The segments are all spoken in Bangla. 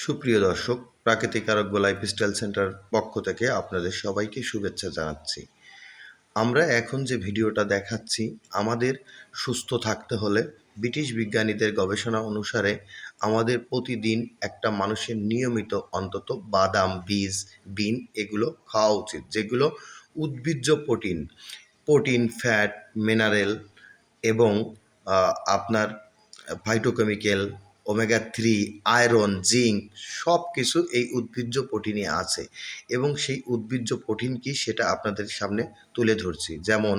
সুপ্রিয় দর্শক, প্রাকৃতিক আরোগ্য লাইফস্টাইল সেন্টার পক্ষ থেকে আপনাদের সবাইকে শুভেচ্ছা জানাচ্ছি। আমরা এখন যে ভিডিওটা দেখাচ্ছি, আমাদের সুস্থ থাকতে হলে ব্রিটিশ বিজ্ঞানীদের গবেষণা অনুসারে আমাদের প্রতিদিন একটা মানুষের নিয়মিত অন্তত বাদাম, বীজ, বিন এগুলো খাওয়া উচিত, যেগুলো উদ্ভিজ্জ প্রোটিন, ফ্যাট, মিনারেল এবং আপনার ফাইটোকেমিক্যাল, ওমেগা 3, আয়রন, জিঙ্ক সব কিছু এই উদ্ভিজ্জ প্রোটিনে আছে এবং সেই উদ্ভিজ্জ প্রোটিন কি সেটা আপনাদের সামনে তুলে ধরছি। যেমন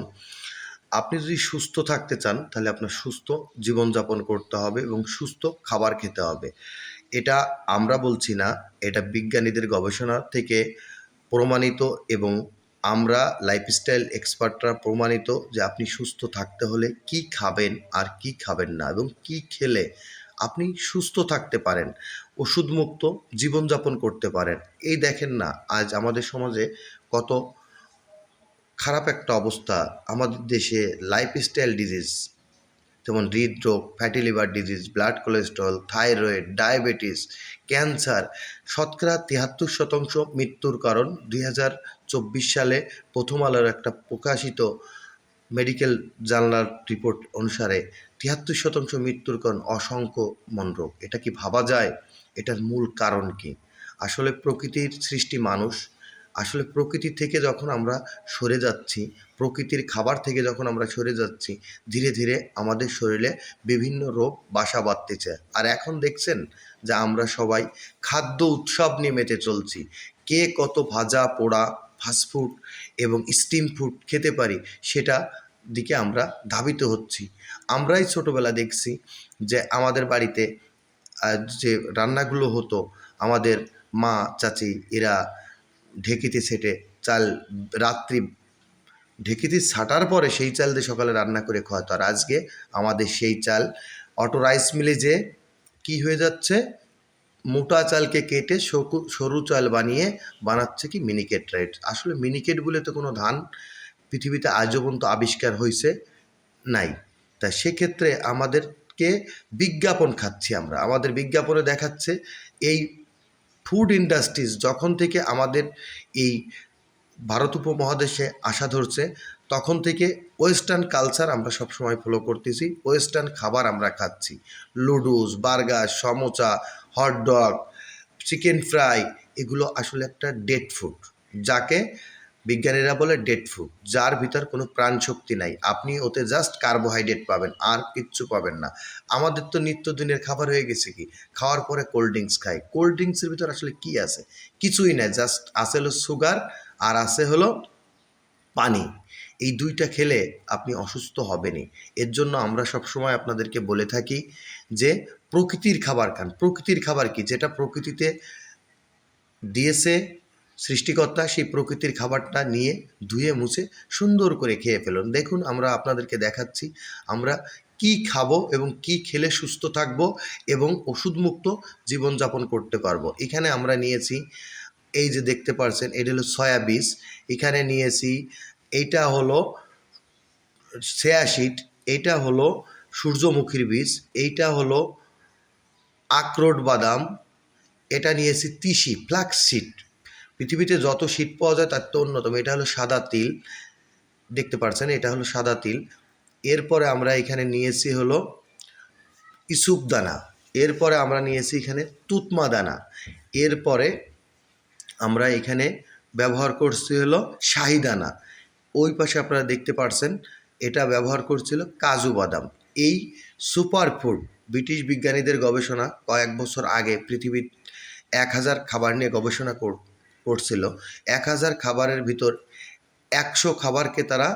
আপনি যদি সুস্থ থাকতে চান তাহলে আপনার সুস্থ জীবনযাপন করতে হবে এবং সুস্থ খাবার খেতে হবে। এটা আমরা বলছি না, এটা বিজ্ঞানীদের গবেষণা থেকে প্রমাণিত এবং আমরা লাইফস্টাইল এক্সপার্টরা প্রমাণিত যে আপনি সুস্থ থাকতে হলে কি খাবেন আর কি খাবেন না এবং কি খেলে আপনি সুস্থ থাকতে পারেন, ওষুধমুক্ত জীবনযাপন করতে পারেন। এই দেখেন না, আজ আমাদের সমাজে কত খারাপ একটা অবস্থা। আমাদের দেশে লাইফস্টাইল ডিজিজ যেমন হৃদরোগ, fatty liver disease, blood cholesterol, thyroid, diabetes, cancer, শতকরা 73% মৃত্যুর কারণ 2024 সালে প্রথম আলোর একটা প্রকাশিত মেডিকেল জার্নাল রিপোর্ট অনুসারে 73% মৃত্যুর কারণ অসংখ্য মনরোগ। এটা কি ভাবা যায়? এটার মূল কারণ কি? আসলে প্রকৃতির সৃষ্টি মানুষ। আসলে প্রকৃতি থেকে যখন আমরা সরে যাচ্ছি, প্রকৃতির খাবার থেকে যখন আমরা সরে যাচ্ছি, ধীরে ধীরে আমাদের শরীরে বিভিন্ন রোগ বাসা বাঁধতেছে। আর এখন দেখছেন যে আমরা সবাই খাদ্য উৎসব নিয়ে মেতে চলছি। কে কত ভাজা পোড়া ফাস্টফুড এবং স্টিম ফুড খেতে পারি সেটা দিকে আমরা ধাবিত হচ্ছি। আমরাই ছোটোবেলা দেখছি যে আমাদের বাড়িতে যে রান্নাগুলো হতো, আমাদের মা চাচি এরা ঢেঁকিতে ছেটে চাল রাত্রি ঢেঁকিতে ছাটার পরে সেই চাল দিয়ে সকালে রান্না করে খাওয়াতো। আর আজকে আমাদের সেই চাল অটো রাইস মিলে যে কি হয়ে যাচ্ছে, মোটা চালকে কেটে সরু চাল বানাচ্ছে কি মিনিকেট রাইস। আসলে মিনিকেট বলে তো কোনো ধান পৃথিবীতে আজও পর্যন্ত আবিষ্কার হয়েছে নাই। তা সেক্ষেত্রে আমাদেরকে বিজ্ঞাপন খাচ্ছি আমরা, আমাদের বিজ্ঞাপনে দেখাচ্ছে এই ফুড ইন্ডাস্ট্রিজ যখন থেকে আমাদের এই ভারত উপমহাদেশে আসা ধরছে তখন থেকে ওয়েস্টার্ন কালচার আমরা সবসময় ফলো করতেছি, ওয়েস্টার্ন খাবার আমরা খাচ্ছি। Noodles, burger, samosa, hot dog, chicken fry এগুলো আসলে একটা ডেড ফুড, যাকে বিজ্ঞানীরা বলে ডেড ফুড, যার ভিতর কোনো প্রাণশক্তি নাই। আপনি ওতে জাস্ট কার্বোহাইড্রেট পাবেন, আর কিচ্ছু পাবেন না। আমাদের তো নিত্যদিনের খাবার হয়ে গেছে কি, খাওয়ার পরে কোল্ড ড্রিঙ্কস খাই। কোল্ড ড্রিঙ্কসের ভিতর আসলে কি আছে? কিছুই নাই, জাস্ট আছে হলো সুগার আর আছে হলো পানি। এই দুইটা খেলে আপনি অসুস্থ হবেনই। এর জন্য আমরা সবসময় আপনাদেরকে বলে থাকি যে প্রকৃতির খাবার খান। প্রকৃতির খাবার কি? যেটা প্রকৃতিতে দিয়েছে সৃষ্টিকর্তা, সেই প্রকৃতির খাবারটা নিয়ে ধুয়ে মুছে সুন্দর করে খেয়ে ফেলুন। দেখুন আমরা আপনাদেরকে দেখাচ্ছি আমরা কি খাবো এবং কি খেলে সুস্থ থাকবো এবং ওষুধমুক্ত জীবনযাপন করতে পারবো। এখানে আমরা নিয়েছি, এই যে দেখতে পাচ্ছেন, এটা হলো সয়া বীজ। এখানে নিয়েছি, এইটা হলো সেয়াশিট, এইটা হলো সূর্যমুখীর বীজ, এইটা হলো আখরোট বাদাম, এটা নিয়েছি তিসি, ফ্লাক্স সিড। পৃথিবীতে যত সিড পাওয়া যায় তার তো অন্যতম। এটা হলো সাদা তিল, দেখতে পাচ্ছেন এটা হলো সাদা তিল। এরপরে আমরা এখানে নিয়েছি হলো ইসুপ দানা, এরপরে আমরা নিয়েছি এখানে তুতমা দানা, এরপরে আমরা এখানে ব্যবহার করছি হলো শাহি দানা। ওই পাশে আপনারা দেখতে পাচ্ছেন এটা ব্যবহার করছিল কাজু বাদাম। এই সুপার ফুড ব্রিটিশ বিজ্ঞানীদের গবেষণা কয়েক বছর আগে পৃথিবীর 1000 খাবার নিয়ে গবেষণা করছিল। 1000 খাবারের ভিতর 100 খাবারকে তারা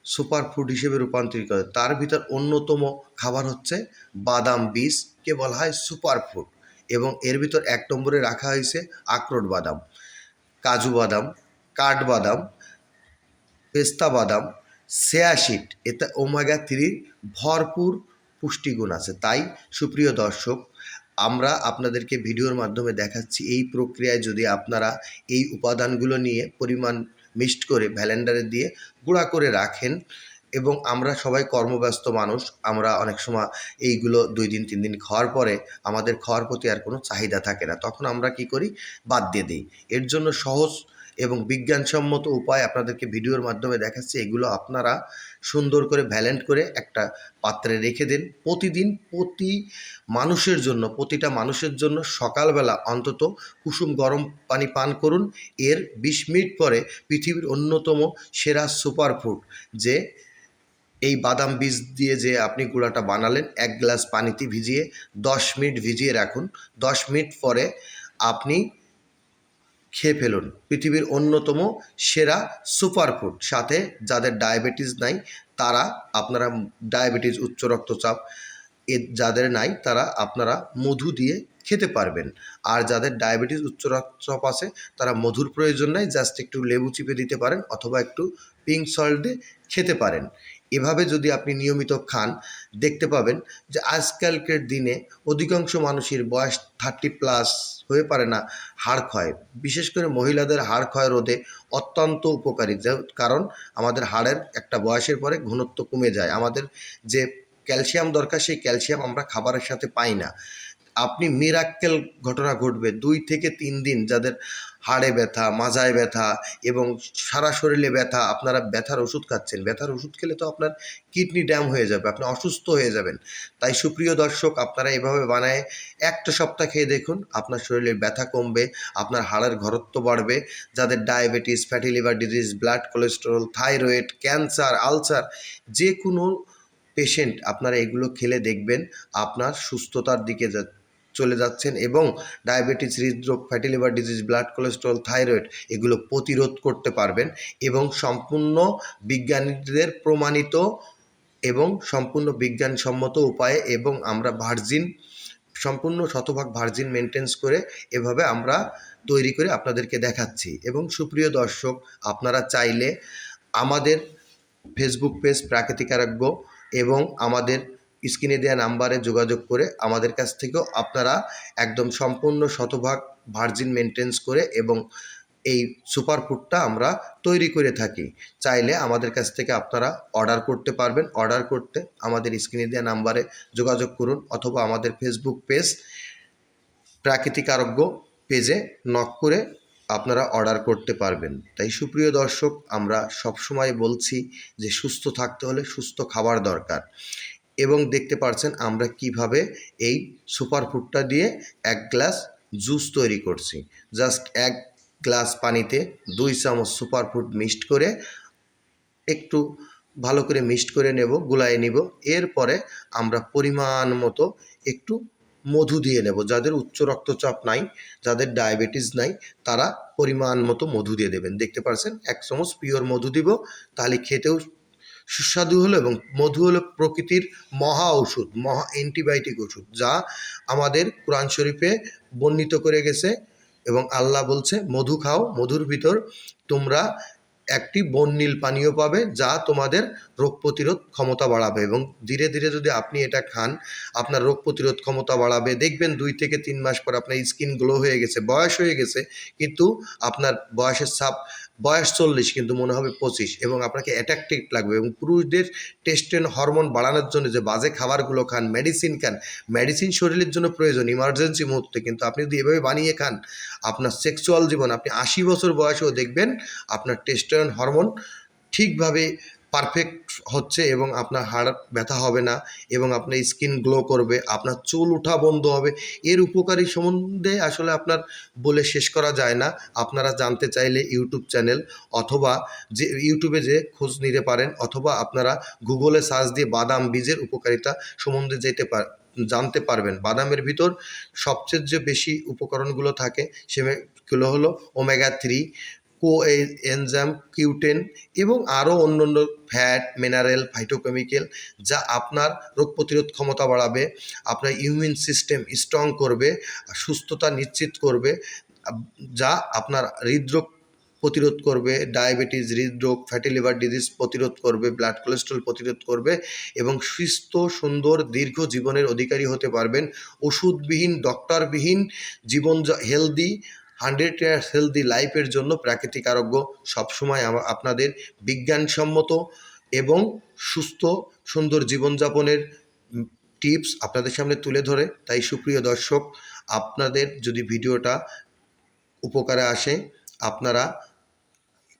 সুপার ফুড হিসেবে রূপান্তরিত করে। তার ভিতর অন্যতম খাবার হচ্ছে বাদাম বীজকে বলা হয় সুপার ফুড, এবং এর ভিতর 1 নম্বরে রাখা হয়েছে আখরোট বাদাম, কাজু বাদাম, কাঠবাদাম, পেস্তা বাদাম, সেয়াশিট। এতে ওমেগা 3 ভরপুর পুষ্টিগুণ আছে। তাই সুপ্রিয় দর্শক, আমরা আপনাদেরকে ভিডিওর মাধ্যমে দেখাচ্ছি এই প্রক্রিয়ায় যদি আপনারা এই উপাদানগুলো নিয়ে পরিমাণ মিক্সড করে ব্লেন্ডারে দিয়ে গুঁড়া করে রাখেন এবং আমরা সবাই কর্মব্যস্ত মানুষ, আমরা অনেক সময় এইগুলো 2 দিন 3 দিন খাওয়ার পরে আমাদের খাওয়ার প্রতি আর কোনো চাহিদা থাকে না, তখন আমরা কি করি, বাদ দিয়ে দিই। এর জন্য সহজ এবং বিজ্ঞানসম্মত উপায় আপনাদেরকে ভিডিওর মাধ্যমে দেখাচ্ছি। এগুলো আপনারা সুন্দর করে ভ্যালেন্ট করে একটা পাত্রে রেখে দিন। প্রতিদিন প্রতিটা মানুষের জন্য সকালবেলা অন্তত কুসুম গরম পানি পান করুন। এর 20 মিনিট পরে পৃথিবীর অন্যতম সেরা সুপারফুড যে এই বাদাম বীজ দিয়ে যে আপনি গুঁড়াটা বানালেন, 1 গ্লাস পানিতে ভিজিয়ে 10 মিনিট ভিজিয়ে রাখুন। 10 মিনিট পরে আপনি খেয়ে ফেলুন পৃথিবীর অন্যতম সেরা সুপারফুড। সাথে যাদের ডায়াবেটিস নাই তারা আপনারা ডায়াবেটিস, উচ্চ রক্তচাপ যাদের নাই তারা আপনারা মধু দিয়ে খেতে পারবেন। আর যাদের ডায়াবেটিস, উচ্চ রক্তচাপ আছে তারা মধুর প্রয়োজন নাই, জাস্ট একটু লেবু চিপে দিতে পারেন অথবা একটু পিঙ্ক সল্ট দিয়ে খেতে পারেন। এভাবে যদি আপনি নিয়মিত খান, দেখতে পাবেন যে আজকালকার দিনে অধিকাংশ মানুষের বয়স 30+ হয়ে পারে না হাড় ক্ষয়, বিশেষ করে মহিলাদের হাড় ক্ষয় রোধে অত্যন্ত উপকারী। কারণ আমাদের হাড়ের একটা বয়সের পরে ঘনত্ব কমে যায়, আমাদের যে ক্যালসিয়াম দরকার সেই ক্যালসিয়াম আমরা খাবারের সাথে পাই না। আপনি মিরাক্কেল ঘটনা ঘটবে 2 থেকে 3 দিন যাদের হাড়ে ব্যথা, মাজায় ব্যথা এবং সারা শরীরে ব্যথা, আপনারা ব্যথার ওষুধ খাচ্ছেন, ব্যথার ওষুধ খেলে তো আপনার কিডনি ড্যাম হয়ে যাবে, আপনি অসুস্থ হয়ে যাবেন। তাই সুপ্রিয় দর্শক, আপনারা এভাবে বানায় একটা সপ্তাহ খেয়ে দেখুন, আপনার শরীরে ব্যথা কমবে, আপনার হাড়ের ঘনত্ব বাড়বে। যাদের diabetes, fatty liver disease, blood cholesterol, thyroid, cancer, ulcer, যে কোনো পেশেন্ট আপনারা এগুলো খেলে দেখবেন আপনার সুস্থতার দিকে চলে যাচ্ছেন এবং ডায়াবেটিস, হৃদরোগ, fatty liver disease, blood cholesterol, thyroid এগুলো প্রতিরোধ করতে পারবেন। এবং সম্পূর্ণ বিজ্ঞানীদের প্রমাণিত এবং সম্পূর্ণ বিজ্ঞানসম্মত উপায়ে, এবং আমরা সম্পূর্ণ শতভাগ ভার্জিন মেনটেন্স করে এভাবে আমরা তৈরি করে আপনাদেরকে দেখাচ্ছি। এবং সুপ্রিয় দর্শক, আপনারা চাইলে আমাদের ফেসবুক পেজ প্রাকৃতিক আরোগ্য এবং আমাদের স্ক্রিনে দেওয়া নাম্বারে যোগাযোগ করে আমাদের কাছ থেকেও আপনারা একদম সম্পূর্ণ শতভাগ ভার্জিন মেনটেন্স করে এবং এই সুপারফুডটা আমরা তৈরি করে থাকি। চাইলে আমাদের কাছ থেকে আপনারা অর্ডার করতে পারবেন। অর্ডার করতে আমাদের স্ক্রিনে দেওয়া নাম্বারে যোগাযোগ করুন অথবা আমাদের ফেসবুক পেজ প্রাকৃতিক আরোগ্য পেজে নক করে আপনারা অর্ডার করতে পারবেন। তাই সুপ্রিয় দর্শক, আমরা সবসময় বলছি যে সুস্থ থাকতে হলে সুস্থ খাবার দরকার। এবং দেখতে পাচ্ছেন আমরা কিভাবে এই সুপারফুডটা দিয়ে 1 গ্লাস জুস তৈরি করছি। জাস্ট 1 গ্লাস পানিতে 2 চামচ সুপারফুড মিক্সড করে একটু ভালো করে মিক্সড করে নেব, গুলায় নিব। এরপরে আমরা পরিমাণ মতো একটু মধু দিয়ে নেব। যাদের উচ্চ রক্তচাপ নাই, যাদের ডায়াবেটিস নাই, তারা পরিমাণ মতো মধু দিয়ে দেবেন। দেখতে পাচ্ছেন 1 চামচ পিওর মধু দিব, তাহলে খেতেও সুস্বাদু হলো এবং মধু হলো প্রকৃতির মহা ওষুধ, মহা অ্যান্টিবায়োটিক ওষুধ, যা আমাদের কোরআন শরীফে বর্ণিত করে গেছে। এবং আল্লাহ বলছে মধু খাও, মধুর ভিতর তোমরা একটি বর্ণিল পানীয় পাবে যা তোমাদের রোগ প্রতিরোধ ক্ষমতা বাড়াবে। এবং ধীরে ধীরে যদি আপনি এটা খান, আপনার রোগ প্রতিরোধ ক্ষমতা বাড়াবে। দেখবেন 2 থেকে 3 মাস পর আপনার স্কিন গ্লো হয়ে গেছে, বয়স হয়ে গেছে কিন্তু আপনার বয়সের ছাপ, বয়স 40 কিন্তু মনে হবে 25, এবং আপনাকে অ্যাট্রাকটিভ লাগবে। এবং পুরুষদের টেস্টোস্টেরন হরমোন বাড়ানোর জন্য যে বাজে খাবারগুলো খান, মেডিসিন খান, মেডিসিন শরীরের জন্য প্রয়োজন ইমার্জেন্সি মুহূর্তে, কিন্তু আপনি যদি এভাবে বানিয়ে খান, আপনার সেক্সুয়াল জীবন, আপনি 80 বছর বয়সেও দেখবেন আপনার টেস্টোস্টেরন হরমোন ঠিকভাবে পারফেক্ট হচ্ছে এবং আপনার হাড় ব্যথা হবে না এবং আপনার স্কিন গ্লো করবে, আপনার চুল ওঠা বন্ধ হবে। এর উপকারী সম্বন্ধে আসলে আপনার বলে শেষ করা যায় না। আপনারা জানতে চাইলে ইউটিউব চ্যানেল অথবা যে ইউটিউবে যে খোঁজ নিতে পারেন, অথবা আপনারা গুগলে সার্চ দিয়ে বাদাম বীজের উপকারিতা সম্বন্ধে জানতে পারবেন। বাদামের ভিতর সবচেয়ে যে বেশি উপকরণগুলো থাকে সেগুলো হলো ওমেগা 3, কোএনজাইম, কিউটেন এবং আরও অন্যান্য ফ্যাট, মিনারেল, ফাইটোকেমিক্যাল, যা আপনার রোগ প্রতিরোধ ক্ষমতা বাড়াবে, আপনার ইমিউন সিস্টেম স্ট্রং করবে, সুস্থতা নিশ্চিত করবে, যা আপনার হৃদরোগ প্রতিরোধ করবে, ডায়াবেটিস, হৃদরোগ, ফ্যাটি লিভার ডিজিজ প্রতিরোধ করবে, ব্লাড কোলেস্টেরল প্রতিরোধ করবে এবং সুস্থ, সুন্দর, দীর্ঘ জীবনের অধিকারী হতে পারবেন। ওষুধবিহীন, ডক্টরবিহীন জীবন, হেলদি 100 ইয়ার্স হেলদি লাইফের জন্য প্রাকৃতিক আরোগ্য সবসময় আপনাদের বিজ্ঞানসম্মত এবং সুস্থ সুন্দর জীবনযাপনের টিপস আপনাদের সামনে তুলে ধরে। তাই সুপ্রিয় দর্শক, আপনাদের যদি ভিডিওটা উপকারে আসে আপনারা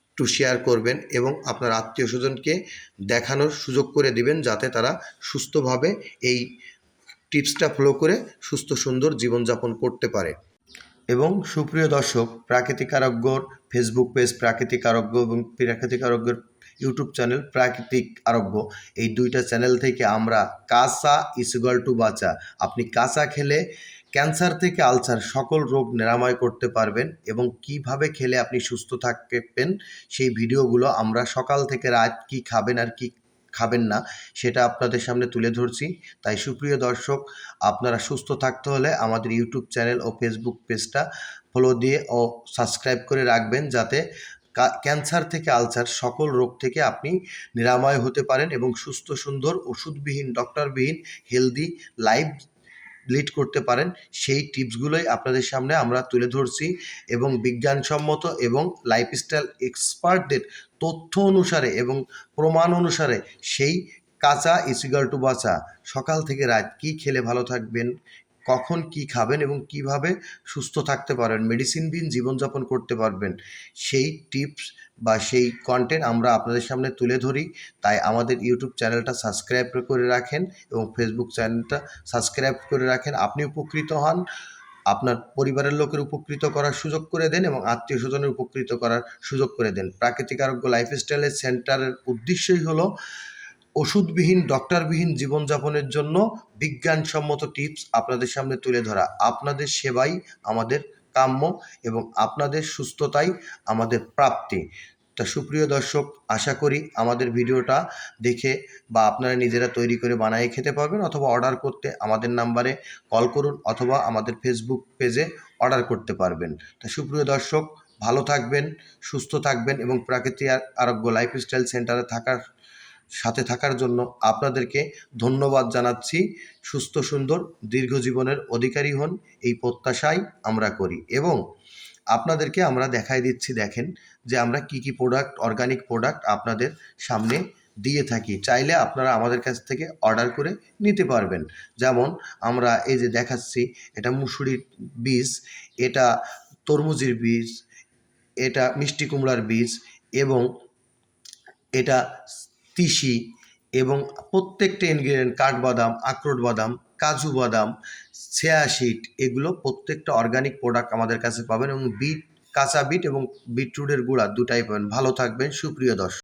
একটু শেয়ার করবেন এবং আপনার আত্মীয় স্বজনকে দেখানোর সুযোগ করে দিবেন, যাতে তারা সুস্থভাবে এই টিপসটা ফলো করে সুস্থ সুন্দর জীবনযাপন করতে পারে। এবং সুপ্রিয় দর্শক, প্রাকৃতিক আরোগ্যর ফেসবুক পেজ প্রাকৃতিক আরোগ্য এবং প্রাকৃতিক আরোগ্যের ইউটিউব চ্যানেল প্রাকৃতিক আরোগ্য, এই দুইটা চ্যানেল থেকে আমরা কাঁচা ইসিগাল টু বাঁচা, আপনি কাঁচা খেলে ক্যান্সার থেকে আলসার সকল রোগ নিরাময় করতে পারবেন এবং কিভাবে খেলে আপনি সুস্থ থাকবেন সেই ভিডিওগুলো আমরা সকাল থেকে রাত কি খাবেন আর কি খাবেন না সেটা আপনাদের সামনে তুলে ধরছি। তাই সুপ্রিয় দর্শক, আপনারা সুস্থ থাকতে হলে আমাদের ইউটিউব চ্যানেল ও ফেসবুক পেজটা ফলো দিয়ে ও সাবস্ক্রাইব করে রাখবেন, যাতে ক্যান্সার থেকে আলসার সকল রোগ থেকে আপনি নিরাময় হতে পারেন এবং সুস্থ সুন্দর ওষুধবিহীন ডক্টরবিহীন হেলদি লাইফ লিড করতে পারেন। সেই টিপসগুলোই আপনাদের সামনে আমরা তুলে ধরছি এবং বিজ্ঞানসম্মত এবং লাইফস্টাইল এক্সপার্টদের তথ্য অনুসারে এবং প্রমাণ অনুসারে সেই কাঁচা ইসিগাল টু বাঁচা, সকাল থেকে রাত কী খেলে ভালো থাকবেন, কখন কি খাবেন এবং কিভাবে সুস্থ থাকতে পারবেন, মেডিসিনবিহীন জীবনযাপন করতে পারবেন, সেই টিপস বা সেই কন্টেন্ট আমরা আপনাদের সামনে তুলে ধরি। তাই আমাদের ইউটিউব চ্যানেলটা সাবস্ক্রাইব করে রাখেন এবং ফেসবুক চ্যানেলটা সাবস্ক্রাইব করে রাখেন। আপনি উপকৃত হন, আপনার পরিবারের লোকের উপকৃত করার সুযোগ করে দেন এবং আত্মীয় স্বজনের উপকৃত করার সুযোগ করে দেন। প্রাকৃতিক আরোগ্য লাইফস্টাইলের সেন্টারের উদ্দেশ্যই হলো ওষুধবিহীন ডক্টরবিহীন জীবনযাপনের জন্য বিজ্ঞানসম্মত টিপস আপনাদের সামনে তুলে ধরা। আপনাদের সেবাই আমাদের কাম্য এবং আপনাদের সুস্থতাই আমাদের প্রাপ্তি। তা সুপ্রিয় দর্শক, আশা করি আমাদের ভিডিওটা দেখে বা আপনারা নিজেরা তৈরি করে বানিয়ে খেতে পারবেন, অথবা অর্ডার করতে আমাদের নাম্বারে কল করুন অথবা আমাদের ফেসবুক পেজে অর্ডার করতে পারবেন। তা সুপ্রিয় দর্শক, ভালো থাকবেন, সুস্থ থাকবেন এবং প্রাকৃতিক আরোগ্য লাইফস্টাইল সেন্টারে সাথে থাকার জন্য আপনাদেরকে ধন্যবাদ জানাচ্ছি। সুস্থ সুন্দর দীর্ঘ জীবনের অধিকারী হন, এই প্রত্যাশাই আমরা করি এবং আপনাদেরকে আমরা দেখাই দিচ্ছি। দেখেন যে আমরা কি কি প্রোডাক্ট, অর্গানিক প্রোডাক্ট আপনাদের সামনে দিয়ে থাকি। চাইলে আপনারা আমাদের কাছ থেকে অর্ডার করে নিতে পারবেন। যেমন আমরা এই যে দেখাচ্ছি, এটা মুসুরির বীজ, এটা তরমুজের বীজ, এটা মিষ্টি কুমড়ার বীজ এবং এটা তিসি এবং প্রত্যেকটা ইনগ্রেডিয়েন্ট, কাঠবাদাম, আখরোট বাদাম, কাজু বাদাম, চিয়া সিড, এগুলো প্রত্যেকটা অর্গানিক প্রোডাক্ট আমাদের কাছে পাবেন এবং বিট, কাঁচা বিট এবং বিটরুটের গুঁড়া দুটাই পাবেন। ভালো থাকবেন সুপ্রিয় দর্শক।